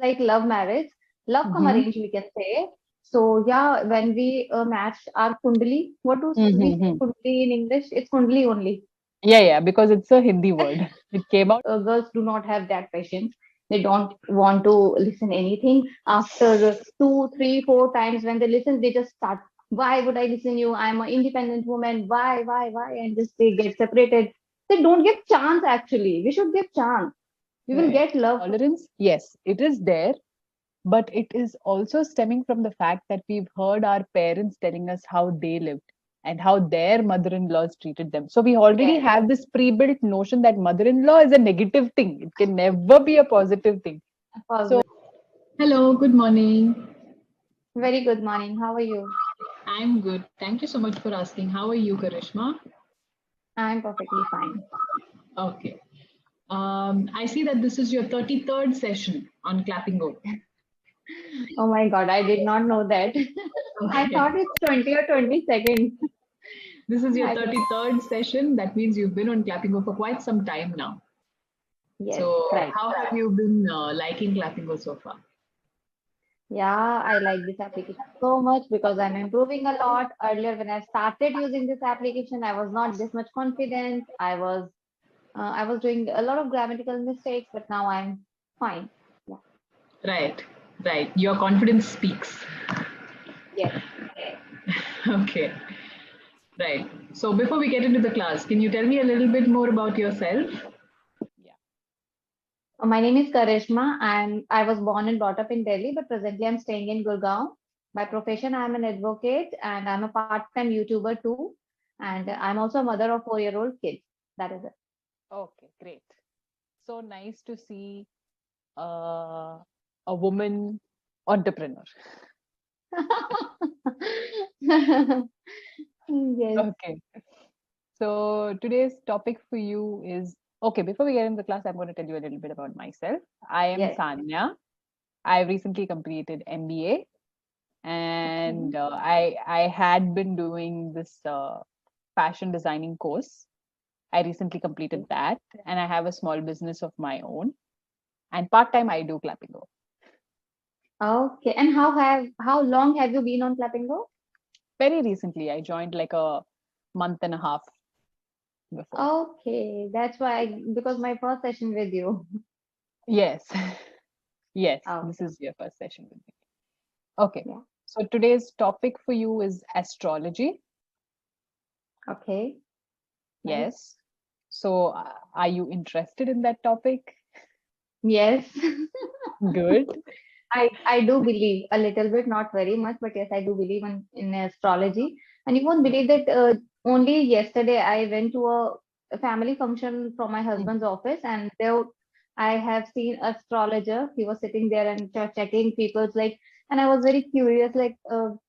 like love marriage, love come Mm-hmm. arranged, we can say. So yeah, when we match our kundali, what do we say Mm-hmm. kundali in English? It's kundali only. Yeah, yeah, because it's a Hindi word. It came out. Girls do not have that patience. They don't want to listen anything. After two, three, four times when they listen, they just start. Why would I listen you? I'm an independent woman. Why? And just they get separated. They don't give chance actually. We should give chance. We will Right. get love. Tolerance, yes, it is there, but it is also stemming from the fact that we've heard our parents telling us how they lived and how their mother-in-laws treated them. So we already Yes. have this pre-built notion that mother-in-law is a negative thing. It can never be a positive thing. So Hello, good morning. Very good morning. How are you? I'm good. Thank you so much for asking. How are you, Karishma? I'm perfectly fine. Okay. I see that this is your 33rd session on Clapingo. Oh my God, I did not know that. I Okay. thought it's 20 or 22nd. This is your I think 33rd session. That means you've been on Clapingo for quite some time now. yes, So, right. how have you been liking Clapingo so far? Yeah, I like this application so much because I'm improving a lot. Earlier, when I started using this application, I was not this much confident. I was doing a lot of grammatical mistakes, but now I'm fine. Yeah. Right, right. Your confidence speaks. Yes. Okay, right. So, before we get into the class, can you tell me a little bit more about yourself? yeah. My name is Karishma. I was born and brought up in Delhi, but presently I'm staying in Gurgaon. By profession, I'm an advocate and I'm a part-time YouTuber too. And I'm also a mother of 4-year-old kids. That is it. Okay, great. So nice to see a woman entrepreneur. Yes. Okay. So today's topic for you is okay. Before we get into the class, I'm going to tell you a little bit about myself. I am Yes. Sanya. I recently completed MBA, Okay. and I had been doing this fashion designing course. I recently completed that, and I have a small business of my own. And part time, I do Clapingo. Okay. And how long have you been on Clapingo? Very recently, I joined like a month and a half before. Okay, that's why because my first session with you. Yes, yes, this Okay. is your first session with me. Okay, Yeah. so today's topic for you is astrology. Okay. Nice. Yes. So, are you interested in that topic? Yes. Good. I do believe a little bit, not very much, but yes, I do believe in astrology. And you won't believe that only yesterday I went to a family function from my Mm. husband's office, and there I have seen astrologer. He was sitting there and checking people's like, and I was very curious, like,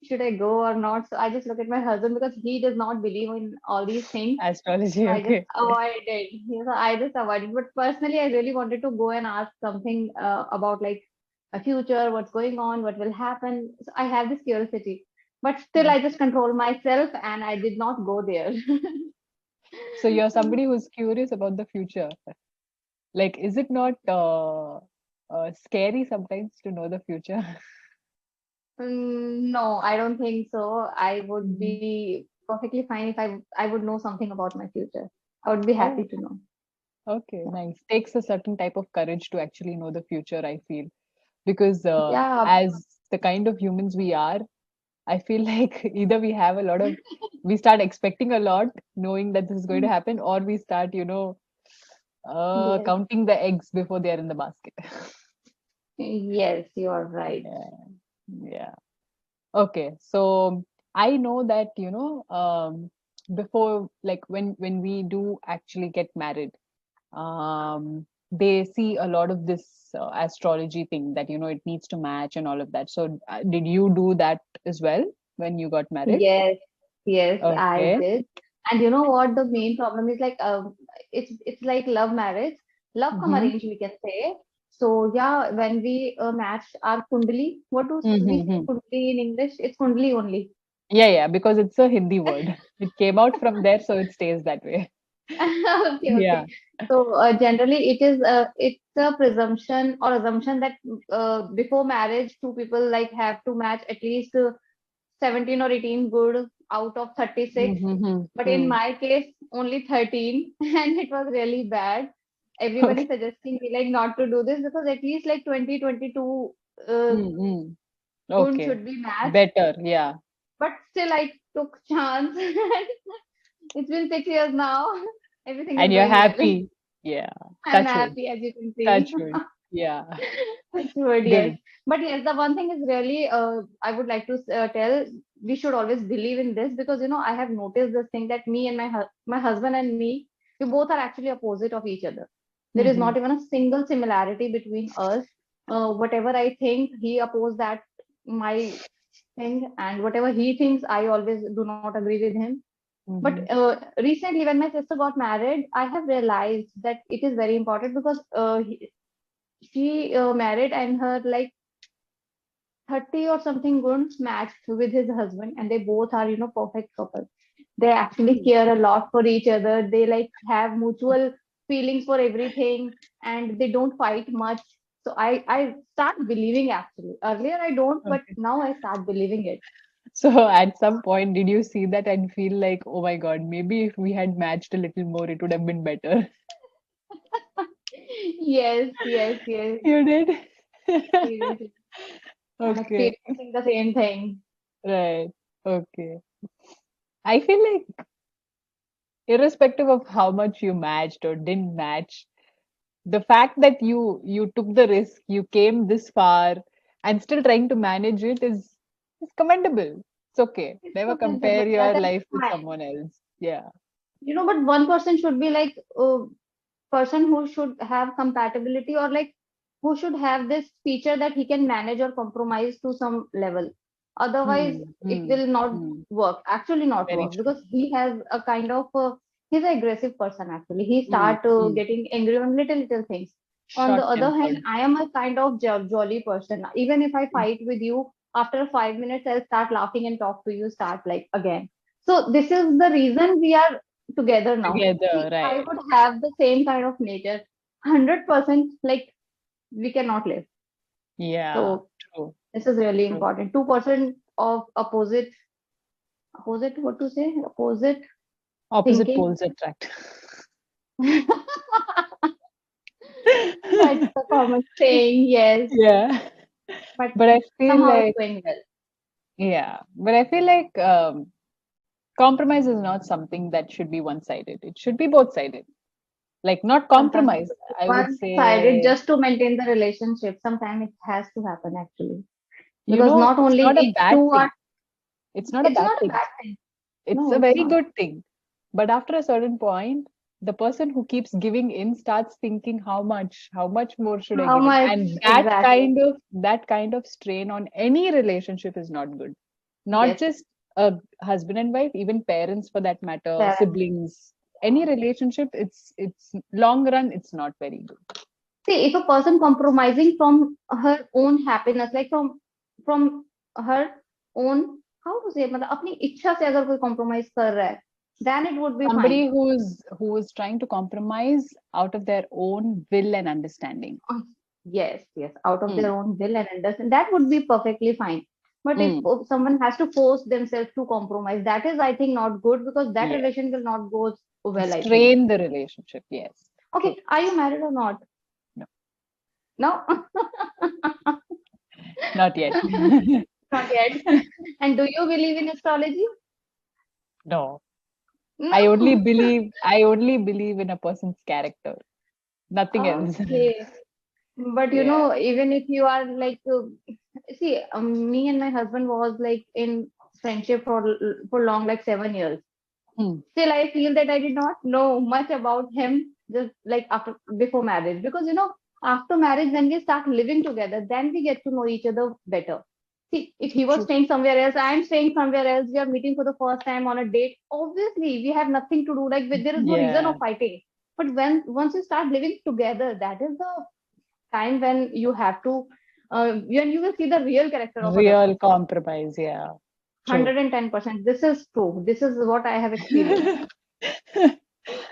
should I go or not? So I just look at my husband because he does not believe in all these things. Astrology, I just okay. avoided. I just avoided. But personally, I really wanted to go and ask something about like a future, what's going on, what will happen. So I have this curiosity. But still, Mm. I just control myself and I did not go there. So you're somebody who's curious about the future. Like, is it not scary sometimes to know the future? No, I don't think so. I would Mhm. be perfectly fine if I would know something about my future. I would be happy Oh, to know. okay, nice. Takes a certain type of courage to actually know the future, I feel. Because Yeah. as the kind of humans we are, I feel like either we have a lot of, we start expecting a lot, knowing that this is going to happen, or we start, Yes. counting the eggs before they are in the basket. Yes, you are right. Yeah, yeah. Okay, so I know that, before, like when we do actually get married, they see a lot of this astrology thing that, it needs to match and all of that. So, did you do that as well when you got married? Yes, yes, I Okay. did. And you know what the main problem is like it's like love marriage, love come Mm-hmm. arranged we can say. So yeah, when we match our kundali, what do we say Mm-hmm. kundali in English? It's kundali only. Yeah, yeah, because it's a Hindi word. It came out from there, so it stays that way. Okay, Yeah. okay. So generally, it's a presumption or assumption that before marriage, two people like have to match at least 17 or 18 good out of 36. But in Mm-hmm. my case, only 13, and it was really bad. Everybody Okay. suggesting me like not to do this because at least like 20, 22 Mm-hmm. good Okay. should be matched. Better. Yeah. But still, I took chance. It's been 6 years now. Everything And is you're going well. happy. Yeah. I'm Touch wood. happy, as you can see. Touch wood. Yeah. It's good, yes. Good. But yes, the one thing is really, I would like to tell, we should always believe in this because, I have noticed this thing that me and my husband and me, we both are actually opposite of each other. There is Mm-hmm. not even a single similarity between us. Whatever I think, he opposes that my thing, and whatever he thinks, I always do not agree with him. But Mm-hmm. recently, when my sister got married, I have realized that it is very important because she married and her like 30 or something guns matched with his husband, and they both are, perfect couple. They actually care a lot for each other. They like have mutual feelings for everything, and they don't fight much. So I start believing actually. Earlier I don't, but Okay. now I start believing it. So at some point, did you see that and feel like, oh my God, maybe if we had matched a little more, it would have been better? Yes, yes, yes. You did? Seriously. I'm Okay. experiencing the same thing. Right. Okay. I feel like irrespective of how much you matched or didn't match, the fact that you took the risk, you came this far and still trying to manage it is commendable. It's okay. It's Never commendable. compare That your is life with fine. someone else. Yeah. But one person should be like person who should have compatibility or like who should have this feature that he can manage or compromise to some level. Otherwise, Hmm. it Hmm. will not Hmm. work. Actually, not Very work true. because he has a kind of he's an aggressive person. Actually, he Hmm. start Hmm. getting angry on little things. On the Short other hand, tempered. I am a kind of jolly person. Even if I fight with you, after 5 minutes, I'll start laughing and talk to you. Start like again. So this is the reason we are together now. Together, See, I right. would have the same kind of nature, 100%, like we cannot live. Yeah. So True. this is really True. important. 2% of opposite, what to say? Opposite Opposite thinking. poles attract. That's the common saying, yes. Yeah. But But I feel somehow it's like, going well. yeah, but I feel like compromise is not something that should be one-sided. It should be both-sided. Like not Sometimes it compromise. should be I would one-sided say, just to maintain the relationship. Sometimes it has to happen actually. you Because know, not it's only not a we bad two thing. are, It's not a it's bad not a thing. bad thing. It's No, a it's very not. good thing. But after a certain point, the person who keeps giving in starts thinking how much more should I How give in? much And exactly? that kind of strain on any relationship is not good. Not Yes, just a husband and wife, even parents for that matter, parents. siblings, any relationship, it's long run, it's not very good. See, if a person compromising from her own happiness, like from her own, how to say, मतलब अपनी इच्छा से अगर कोई compromise कर रहा है, then it would be fine. Somebody who is trying to compromise out of their own will and understanding. Uh, Yes, yes, out of Mm, their own will and understand, that would be perfectly fine. But if mm, someone has to force themselves to compromise, that is, I think, not good because that yeah. relation will not go well, I think. Strain the relationship. Yes. True. Okay, are you married or not? No, No, not yet. not yet. And do you believe in astrology? No. No. I only believe in a person's character. Nothing else. Okay. But Yeah. even if you are like, see, me and my husband was like in friendship for long, like 7 years. Hmm. Still, I feel that I did not know much about him just like after before marriage because after marriage when we start living together, then we get to know each other better. See, if he was True. staying somewhere else, I am staying somewhere else. We are meeting for the first time on a date. Obviously, we have nothing to do. Like there is no reason of Yeah. fighting. But when once you start living together, that is the time when you have to when you will see the real character of other Real person. compromise. Yeah. True. 110%. This is true. This is what I have experienced.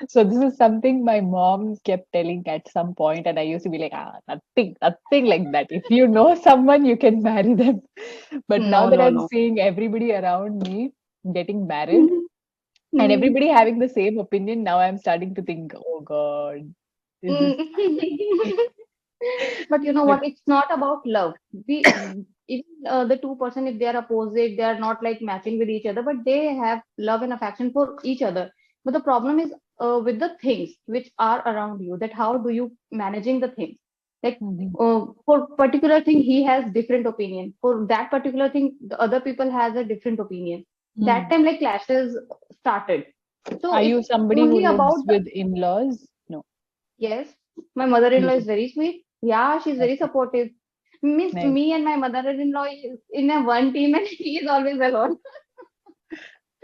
So this is something my mom kept telling at some point, and I used to be like, nothing like that. If you know someone, you can marry them. But now No, that no, I'm no. seeing everybody around me getting married and Mm. everybody having the same opinion, now I'm starting to think, oh God, is this? Mm. But you know But what? It's not about love. We even the two-person, if they are opposite, they are not like matching with each other, but they have love and affection for each other. But the problem is with the things which are around you. That how do you managing the things? Like Mhm. for particular thing, he has different opinion. For that particular thing, the other people has a different opinion. That Mm. time, like clashes started. So Are it's you somebody who only lives about with in-laws? No. yes. My mother-in-law is You. very sweet. Yeah, she's very Okay. supportive. Means Nice. me and my mother-in-law is in a one team and he is always alone.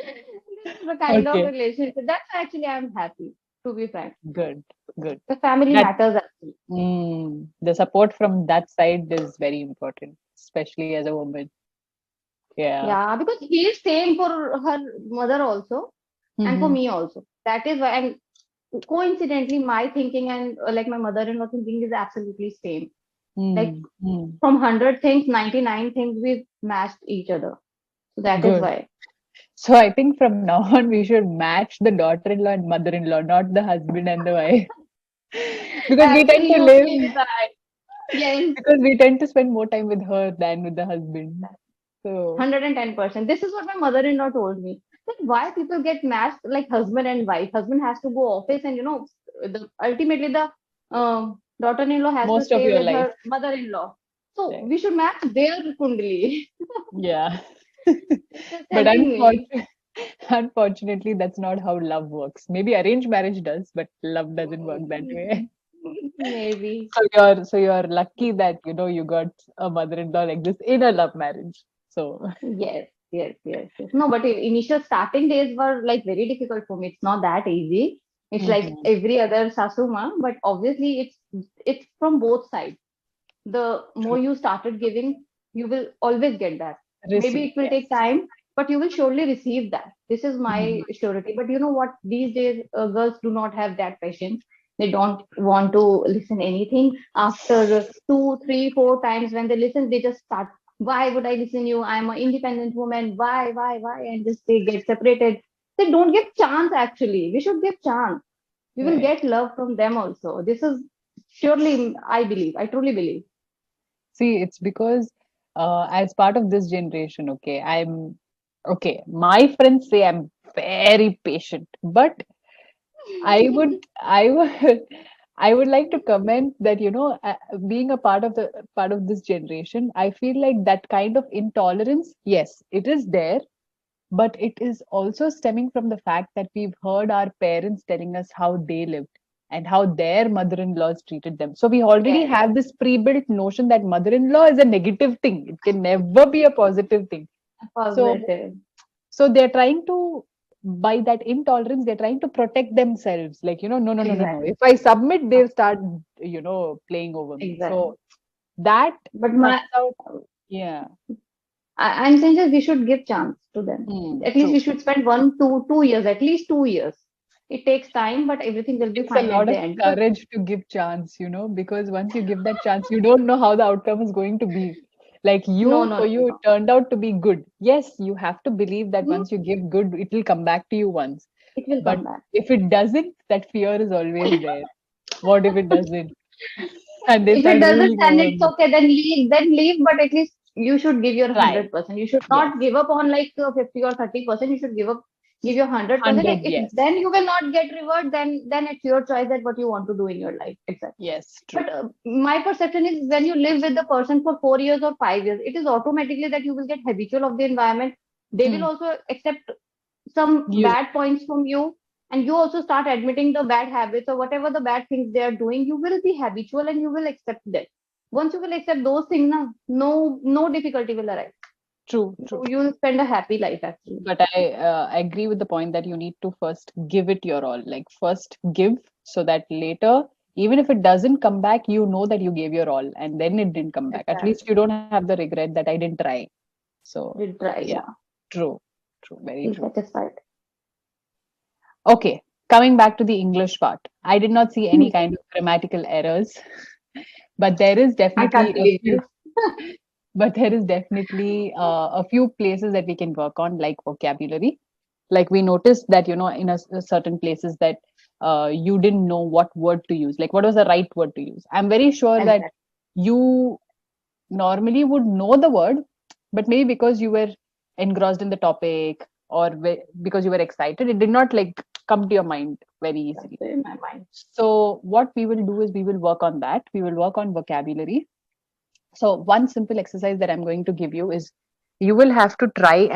This is the kind of Okay. relationship. That's actually I'm happy, to be frank. Good. Good. The family That matters actually. the support from that side is very important, especially as a woman. Yeah. Yeah, because he is same for her mother also and for Mm-hmm. me also. That is why, and coincidentally, my thinking and like my mother-in-law thinking is absolutely same. Like Mm. from 100 things, 99 things we matched each other. So that is Good. why. So I think from now on we should match the daughter-in-law and mother-in-law, not the husband and the wife, because we tend to live Absolutely right. Yes, because we tend to spend more time with her than with the husband. So 110%. This is what my mother-in-law told me. That why people get matched like husband and wife. Husband has to go office, and ultimately the daughter-in-law has to most of stay your with life, her mother-in-law. So right? we should match their kundali. Yeah. Just But telling me. unfortunately, that's not how love works. Maybe arranged marriage does, but love doesn't work that way. Maybe. So you're lucky that you got a mother-in-law like this in a love marriage. So Yes, yes. No, but initial starting days were like very difficult for me. It's not that easy. It's like Mhm. every other sasuma, but obviously it's from both sides. The more True. you started giving, you will always get that. Maybe Receive, it will take yes. time, but you will surely receive that. This is Mhm. my surety. But you know what? These days, girls do not have that patience. They don't want to listen anything. After two, three, four times when they listen, they just start. Why would I listen you? I'm an independent woman. Why? And just they get separated. They don't give chance. Actually, we should give chance. We will Right. get love from them also. This is surely, I believe. I truly believe. See, it's because as part of this generation, okay, I'm okay. My friends say I'm very patient, but I would, I would like to comment that being a part of this generation, I feel like that kind of intolerance, yes, it is there, but it is also stemming from the fact that we've heard our parents telling us how they lived and how their mother-in-laws treated them. So we already Yes, have this pre-built notion that mother-in-law is a negative thing. It can never be a positive thing. So positive. so they're trying to, by that intolerance, they're trying to protect themselves. Like, no. Exactly. If I submit, they'll start, playing over me. Exactly. So that But comes out. Yeah. I'm saying that we should give chance to them. At least True. we should spend 1 to 2 years, at least 2 years. It takes time, but everything will be Takes a fine at lot the of end. Because courage to give chance, because once you give that chance, you don't know how the outcome is going to be. Like no, you, no, for no, you, it no. turned out to be good. Yes, you have to believe that Hmm? once you give good, it will come back to you once. It will But come back. if it doesn't, that fear is always there. What if it doesn't? And they If it start doesn't, ruling then over it's me. okay. Then leave. Then leave. But at least you should give your Try. 100%. You should not Yes. give up on like 50 or 30%. You should give your 100%. 100, If yes. then you will not get reward, then it's your choice that what you want to do in your life. Exactly. Yes, true. But my perception is when you live with the person for 4 years or 5 years, it is automatically that you will get habitual of the environment. They will Hmm. also accept some You, bad points from you, and you also start admitting the bad habits or whatever the bad things they are doing. You will be habitual and you will accept that. Once you will accept those things, na, no difficulty will arise. true, true. You will spend a happy life actually. But I agree with the point that you need to first give it your all. Like, first give so that later, even if it doesn't come back, you know that you gave your all and then it didn't come back. At least you Exactly. don't have the regret that I didn't try. So, We'll try, yeah, yeah. true, true, very Feel true. satisfied. Okay, coming back to the English part, I did not see any kind of grammatical errors, but there is I definitely can't a believe few. this. But there is definitely a few places that we can work on, like vocabulary. Like we noticed that, in certain places that you didn't know what word to use, like what was the right word to use. I'm very sure that Exactly. you normally would know the word, but maybe because you were engrossed in the topic, or because you were excited, it did not like come to your mind very That's easily. in my mind. So what we will do is we will work on that. We will work on vocabulary. So one simple exercise that I'm going to give you is, you will have to try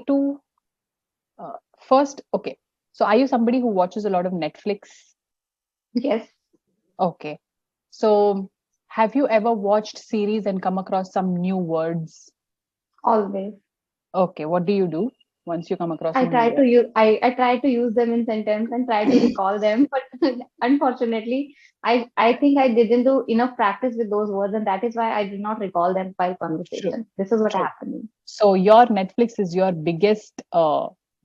to first. Okay, so are you somebody who watches a lot of Netflix? Yes, Okay, so have you ever watched series and come across some new words? always. Okay, what do you do once you come across a I new try to word? use I try to use them in sentence and try to recall them, but unfortunately, I think I didn't do enough practice with those words, and that is why I did not recall them while True, conversation. This is what true. happened. So your Netflix is your biggest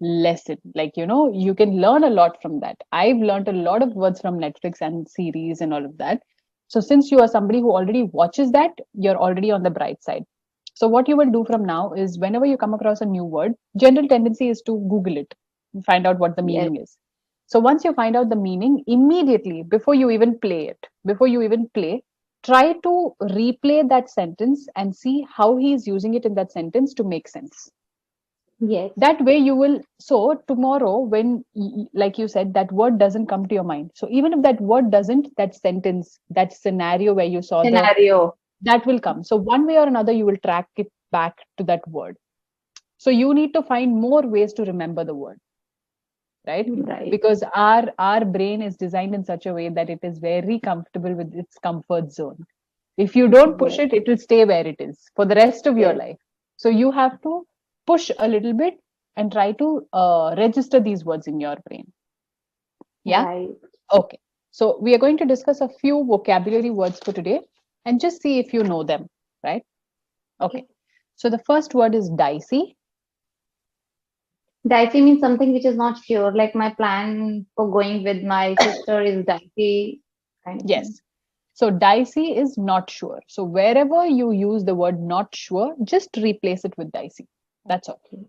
lesson. Like, you can learn a lot from that. I've learned a lot of words from Netflix and series and all of that. So since you are somebody who already watches that, you're already on the bright side. So what you will do from now is, whenever you come across a new word, general tendency is to Google it and find out what the Yes, meaning is. So once you find out the meaning, immediately before you even play it, before you even play, try to replay that sentence and see how he is using it in that sentence to make sense. yes, That way you will, so tomorrow when like you said, that word doesn't come to your mind, so even if that word doesn't, that sentence, that scenario where you saw the, scenario. that will come. So one way or another you will track it back to that word. So you need to find more ways to remember the word, right? Right. Because our brain is designed in such a way that it is very comfortable with its comfort zone. If you don't push Yes, it, it will stay where it is for the rest of your yes. life. So you have to push a little bit and try to register these words in your brain. Yeah. Right. Okay, so we are going to discuss a few vocabulary words for today and just see if you know them, right? Okay, Okay. so the first word is dicey. Dicey means something which is not sure. Like my plan for going with my sister is dicey, kind of thing. Yes. So dicey is not sure. So wherever you use the word not sure, just replace it with dicey. That's all. Okay.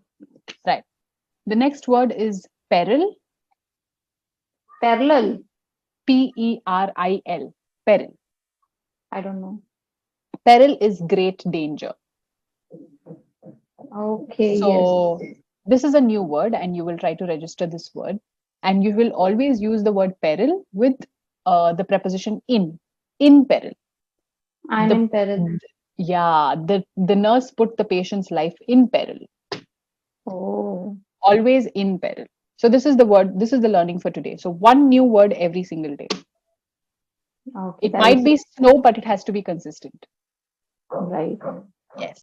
Right. The next word is peril. Parallel. Peril. Peril. I don't know. Peril is great danger. Okay. Yes. So this is a new word, and you will try to register this word. And you will always use the word peril with the preposition in peril. I'm The in peril. Yeah, the nurse put the patient's life in peril. Oh. Always in peril. So this is the word, this is the learning for today. So one new word every single day. Okay. It That might is be slow, but it has to be consistent. right. Yes.